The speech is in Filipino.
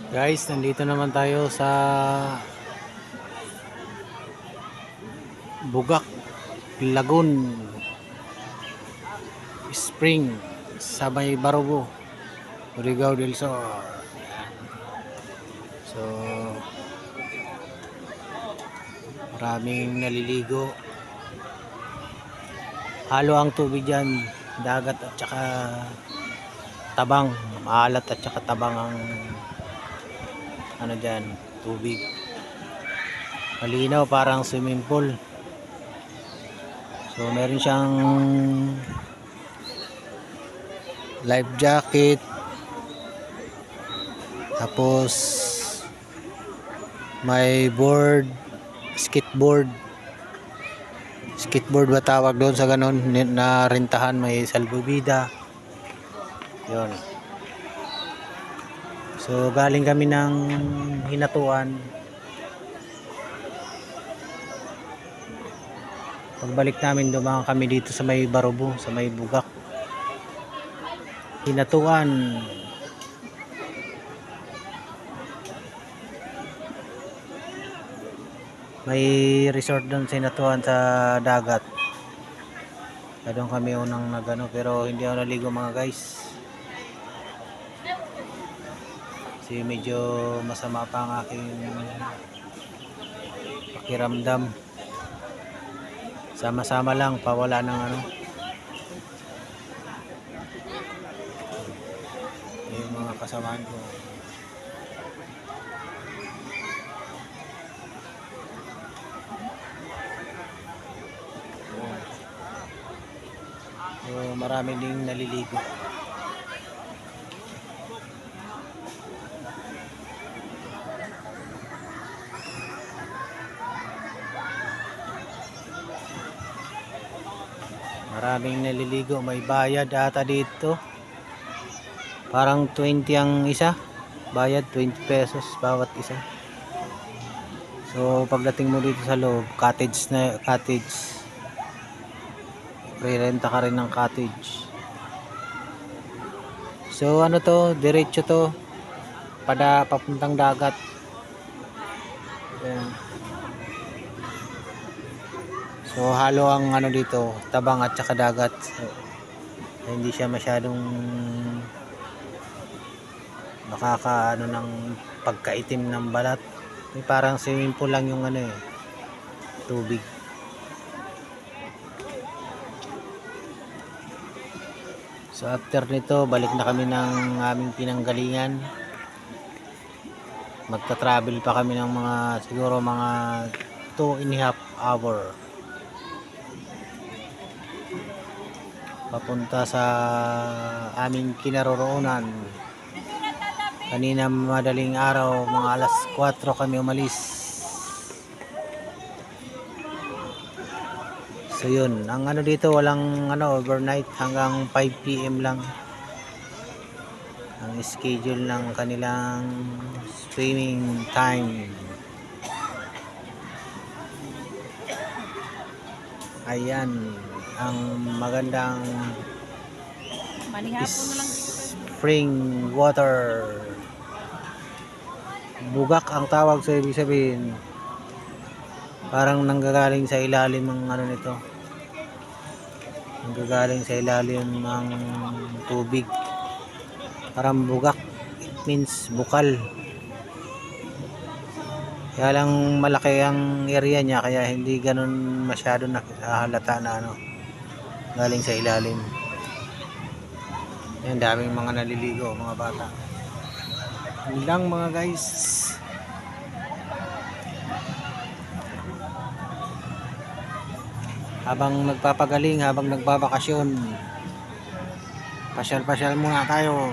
Guys, nandito naman tayo sa Bugak Lagoon Spring sa may Barugo, Surigao del Sur. So, maraming naliligo. Halo ang tubig dyan, dagat at saka tabang, maalat at saka tabang ang ano dyan, tubig. Malinaw, parang swimming pool. So meron siyang life jacket, tapos may board, skateboard ba tawag doon sa ganon na rentahan, may salbubida yun. So galing kami ng Hinatuan. Pagbalik namin, dumaan kami dito sa may Barubo, sa may Bugak. Hinatuan. May resort doon sa Hinatuan sa dagat. Doon kami unang nagano, pero hindi ako naligo mga guys. Kasi medyo masama pa ang aking pakiramdam. Sama-sama lang, pawala ng ano. Yung mga kasamaan ko. So, marami ding naliligo. Maraming naliligo, may bayad ata dito. Parang 20 ang isa. Bayad 20 pesos bawat isa. So pagdating mo dito sa loob, cottage. Re-renta ka rin ng cottage. So ano to, diretso to papuntang dagat. Ayan. So halo ang ano dito, tabang at saka dagat. So, hindi siya masyadong nakakaano ng pagkaitim ng balat. Parang swimming pool lang yung ano tubig. So after nito, balik na kami ng aming pinanggalingan. Magta-travel pa kami ng siguro mga 2.5 hour. Papunta sa aming kinaroroonan. Kanina madaling araw, mga alas 4 kami umalis. So yun, ang ano dito, walang overnight, hanggang 5 PM lang ang schedule ng kanilang swimming time. Ayan ang magandang spring water. Bugak ang tawag, so ibig sabihin parang nanggagaling sa ilalim ng ano nito. Nanggagaling sa ilalim ng tubig. Parang bugak, it means bukal. Kaya lang malaki ang area niya, kaya hindi ganun masyado nakahalata na galing sa ilalim. Yan, daming mga naliligo, mga bata. Yun lang mga guys. Habang nagpapagaling, habang nagbabakasyon, pasyal-pasyal muna tayo.